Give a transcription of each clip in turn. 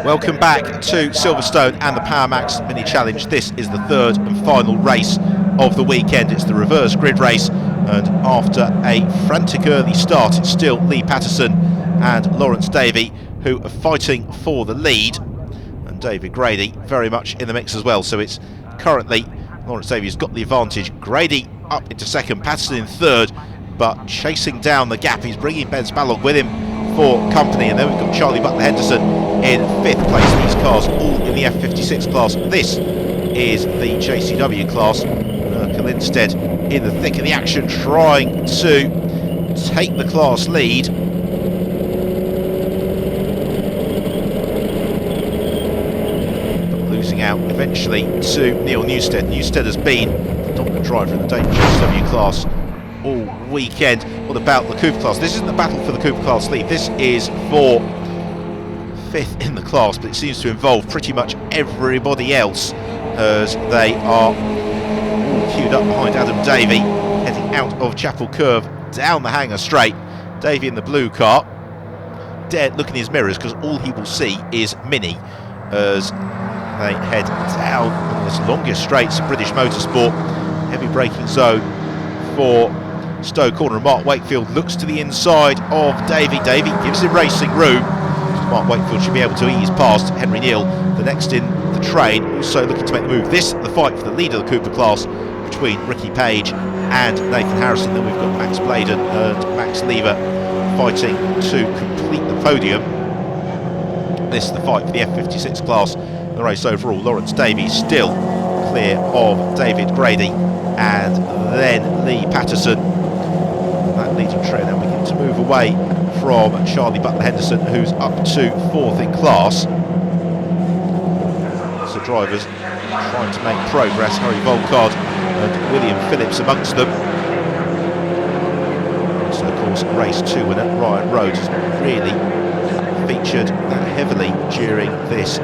Welcome back to Silverstone and the Power Max Mini Challenge. This is the third and final race of the weekend. It's the reverse grid race, and after a frantic early start, it's still Lee Patterson and Lawrence Davey who are fighting for the lead, and David Grady very much in the mix as well. So it's currently Lawrence Davey has got the advantage. Grady up into second, Patterson in third, but chasing down the gap. He's bringing Ben Spallog with him for company, and then we've got Charlie Butler Henderson in fifth place. These cars all in the F56 class. This is the JCW class. Lindstedt in the thick of the action, trying to take the class lead. But losing out eventually to Neil Newstead. Newstead has been the dominant driver in the JCW class all weekend. What about the Cooper class? This isn't the battle for the Cooper class lead. This is for fifth in the class, but it seems to involve pretty much everybody else as they are all queued up behind Adam Davey, heading out of Chapel Curve down the hangar straight. Davey in the blue car, dared look in his mirrors because all he will see is Mini as they head down this longest straights of British motorsport. Heavy braking zone for Stowe Corner, and Mark Wakefield looks to the inside of Davey. Davey gives him racing room. Mark Wakefield should be able to ease past Henry Neal, the next in the train, also looking to make the move. This, the fight for the lead of the Cooper class between Ricky Page and Nathan Harrison. Then we've got Max Bladen and Max Lever fighting to complete the podium. This, the fight for the F56 class. The race overall, Lawrence Davey still clear of David Grady and then Lee Patterson. That leading trio now begin to move away from Charlie Butler Henderson, who's up to fourth in class. So drivers trying to make progress. Harry Volcard and William Phillips amongst them. So of course race 2 winner Ryan Rhodes has really featured heavily during this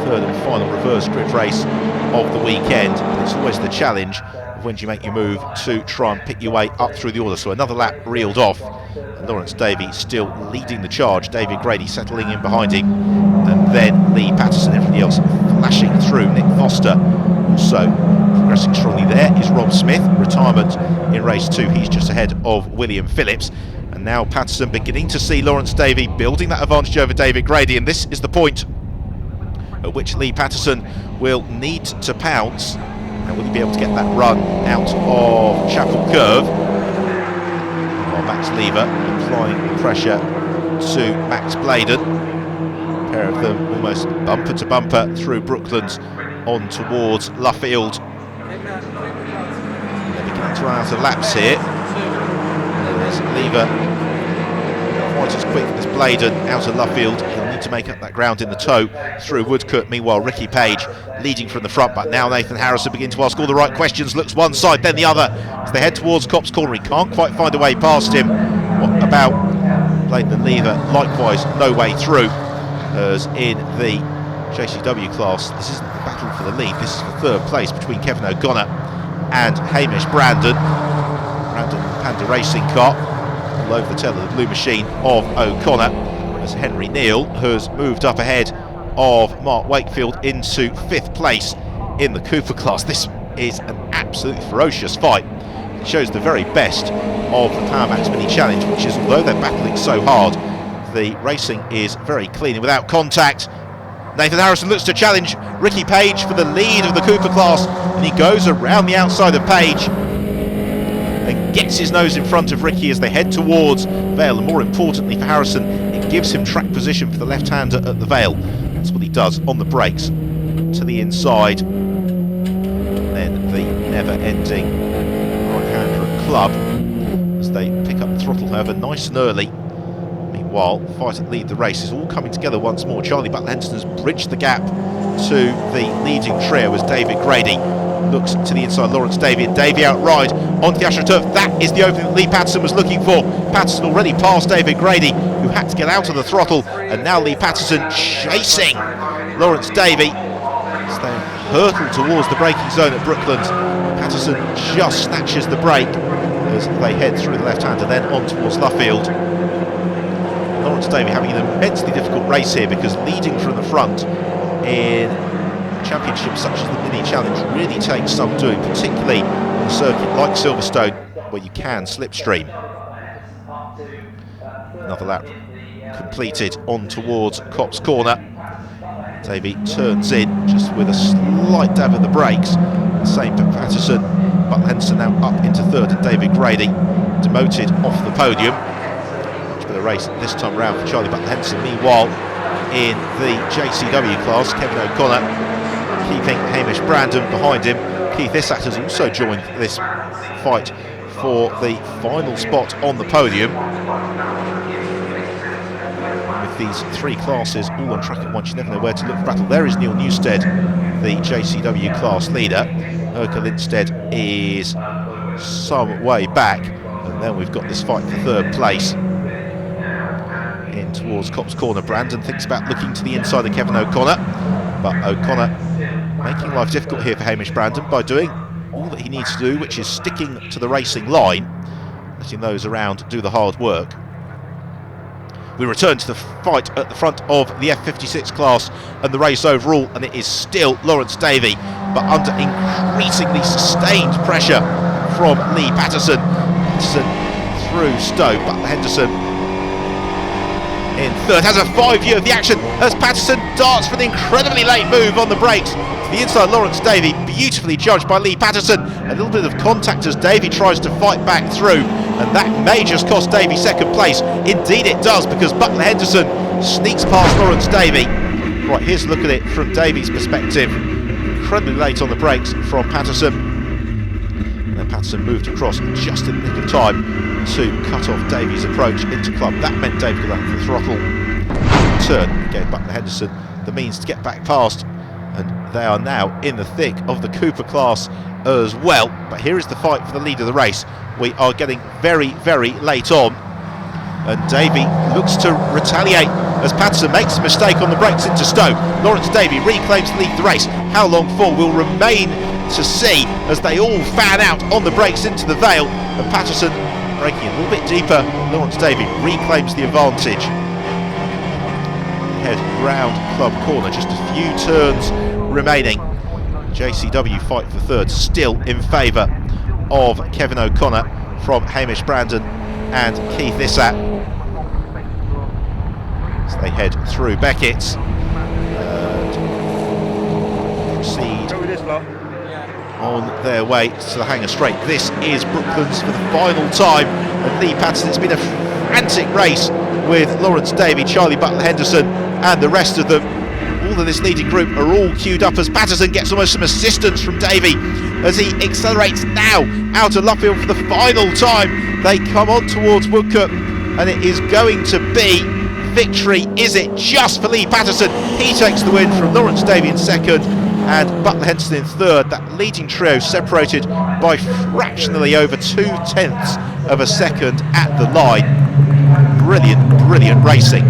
third and final reverse grid race of the weekend. It's always the challenge of when do you make your move to try and pick your way up through the order. So another lap reeled off, and Lawrence Davey still leading the charge. David Grady settling in behind him, and then Lee Patterson, everybody else flashing through. Nick Foster also progressing strongly. There is Rob Smith, retirement in race 2. He's just ahead of William Phillips. And now Patterson beginning to see Lawrence Davey building that advantage over David Grady, and this is the point at which Lee Patterson will need to pounce. And will he be able to get that run out of Chapel Curve? While Max Lever applying pressure to Max Bladen. A pair of them almost bumper to bumper through Brooklands on towards Luffield. They're beginning to run out of laps here. There's Lever quite as quick as Bladen out of Luffield. He'll need to make up that ground in the toe through Woodcote. Meanwhile, Ricky Page leading from the front, but now Nathan Harrison begins to ask all the right questions, looks one side then the other as they head towards Copse Corner. He can't quite find a way past him. What about Bladen and Lever? Likewise, no way through, as in the JCW class. This isn't the battle for the lead, this is for third place between Kevin O'Connor and Hamish Brandon. Brandon Panda Racing car all over the tail of the blue machine of O'Connor, as Henry Neal has moved up ahead of Mark Wakefield into fifth place in the Cooper class. This is an absolutely ferocious fight. It shows the very best of the Power Max Mini Challenge, which is, although they're battling so hard, the racing is very clean and without contact. Nathan Harrison looks to challenge Ricky Page for the lead of the Cooper class, and he goes around the outside of Page and gets his nose in front of Ricky as they head towards Vale. And more importantly for Harrison, it gives him track position for the left-hander at the Vale. That's what he does on the brakes to the inside. Then the never-ending right-hander at Club as they pick up the throttle, however, nice and early. Meanwhile, fight and lead the race is all coming together once more. Charlie Butler Henderson has bridged the gap to the leading trio as David Grady looks to the inside. Lawrence Davey, and Davey outride onto the AstroTurf. That is the opening that Lee Patterson was looking for. Patterson already passed David Grady, who had to get out of the throttle, and now Lee Patterson chasing Lawrence Davey as they hurtle towards the braking zone at Brooklands. Patterson just snatches the brake as they head through the left-hander, then on towards Luffield. Lawrence Davey having an immensely difficult race here, because leading from the front in championships such as the Mini Challenge really takes some doing, particularly on a circuit like Silverstone where you can slipstream. Another lap completed on towards Copse Corner. Davey turns in just with a slight dab of the brakes. The same for Patterson. Butler Henderson now up into third, and David Grady demoted off the podium. Much better race this time round for Charlie Butler Henderson. Meanwhile, in the JCW class, Kevin O'Connor keeping Hamish Brandon behind him. Keith Issat has also joined this fight for the final spot on the podium. With these three classes all on track at once, you never know where to look for battle. There is Neil Newstead, the JCW class leader. Urkel Lindstedt is some way back, and then we've got this fight for third place. In towards Copse Corner, Brandon thinks about looking to the inside of Kevin O'Connor, but O'Connor making life difficult here for Hamish Brandon by doing all that he needs to do, which is sticking to the racing line, letting those around do the hard work. We return to the fight at the front of the F56 class and the race overall, and it is still Lawrence Davey, but under increasingly sustained pressure from Lee Patterson. Patterson through Stowe, but Henderson in third has a 5-view of the action as Patterson darts for the incredibly late move on the brakes to the inside. Lawrence Davey, beautifully judged by Lee Patterson. A little bit of contact as Davey tries to fight back through, and that may just cost Davey second place. Indeed it does, because Butler Henderson sneaks past Lawrence Davey. Right, here's a look at it from Davey's perspective. Incredibly late on the brakes from Patterson, and then Patterson moved across just in the nick of time to cut off Davey's approach into club. That meant Davey could have the throttle turn, gave Butler Henderson the means to get back past, and they are now in the thick of the Cooper class as well. But here is the fight for the lead of the race. We are getting very, very late on, and Davey looks to retaliate as Patterson makes a mistake on the brakes into Stowe. Lawrence Davey reclaims the lead of the race. How long for will remain to see as they all fan out on the brakes into the Vale, and Patterson braking a little bit deeper. Lawrence Davey reclaims the advantage. Head round Club Corner, just a few turns remaining. JCW fight for third, still in favour of Kevin O'Connor from Hamish Brandon and Keith Issat. As they head through Beckett's and proceed on their way to the Hangar Straight. This is Brooklands for the final time, and Lee Patterson. It's been a frantic race with Lawrence Davey, Charlie Butler Henderson and the rest of them. All of this leading group are all queued up as Patterson gets almost some assistance from Davey as he accelerates now out of Luffield for the final time. They come on towards Woodcote, and it is going to be victory. Is it just for Lee Patterson? He takes the win from Lawrence Davey in second and Butler Henderson in third. That leading trio separated by fractionally over 0.2 of a second at the line. Brilliant, brilliant racing.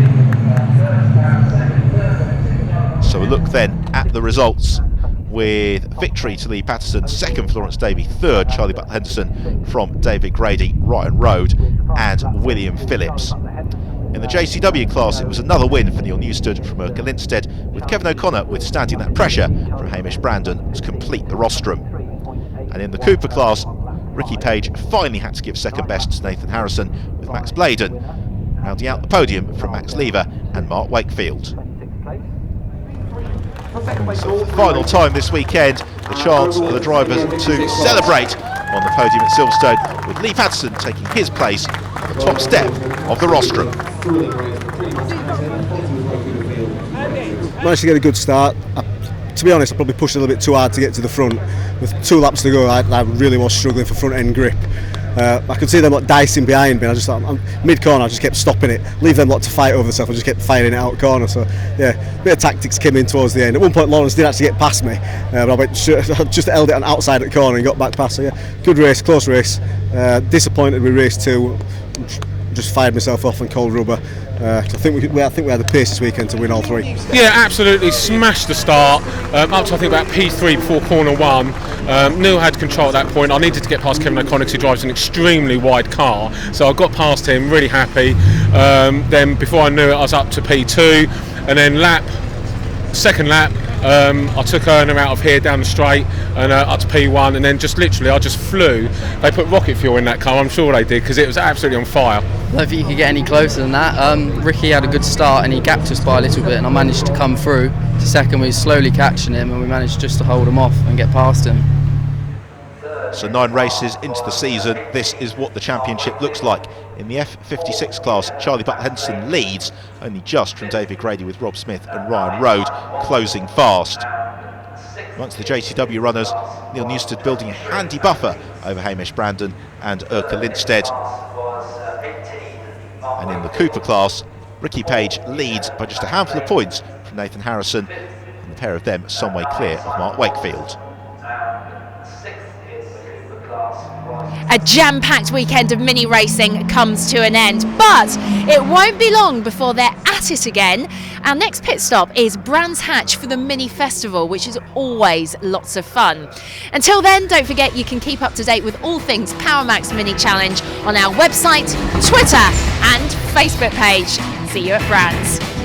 So a look then at the results, with victory to Lee Patterson, second for Lawrence Davey, third Charlie Butler Henderson from David Grady, Ryan Road and William Phillips. In the JCW class, it was another win for Neil Newstead from Urkel Lindstedt, with Kevin O'Connor withstanding that pressure from Hamish Brandon to complete the rostrum. And in the Cooper class, Ricky Page finally had to give second best to Nathan Harrison, with Max Bladen rounding out the podium from Max Lever and Mark Wakefield. So for the final time this weekend, the chance for the drivers to celebrate on the podium at Silverstone, with Lee Patterson taking his place on the top step of the rostrum. Managed to get a good start. To be honest, I probably pushed a little bit too hard to get to the front. With 2 laps to go, I really was struggling for front end grip. I could see them like dicing behind me. I just thought, mid corner, I just kept stopping it, leave them lot to fight over themselves. I just kept firing it out corner. So yeah, a bit of tactics came in towards the end. At one point, Lawrence did actually get past me, but I just held it on outside at the corner and got back past. So yeah, good race, close race. Disappointed with race 2. Just fired myself off on cold rubber. I think we had the pace this weekend to win all three. Yeah, absolutely smashed the start up to I think about P3 before corner 1. Neil had control at that point. I needed to get past Kevin O'Connor, who drives an extremely wide car, so I got past him, really happy. Then before I knew it, I was up to P2, and then second lap, I took Erna out of here down the straight and up to P1, and then I just flew. They put rocket fuel in that car, I'm sure they did, because it was absolutely on fire. I don't think you could get any closer than that. Ricky had a good start and he gapped us by a little bit, and I managed to come through to second. We were slowly catching him and we managed just to hold him off and get past him. So 9 races into the season, this is what the championship looks like. In the F56 class, Charlie Butler-Henderson leads, only just from David Grady, with Rob Smith and Ryan Rode closing fast. Amongst the JCW runners, Neil Newstead building a handy buffer over Hamish Brandon and Urka Lindstedt. And in the Cooper class, Ricky Page leads by just a handful of points from Nathan Harrison, and the pair of them some way clear of Mark Wakefield. A jam-packed weekend of mini racing comes to an end, but it won't be long before they're at it again. Our next pit stop is Brands Hatch for the Mini Festival, which is always lots of fun. Until then, don't forget you can keep up to date with all things PowerMax Mini Challenge on our website, Twitter and Facebook page. See you at Brands.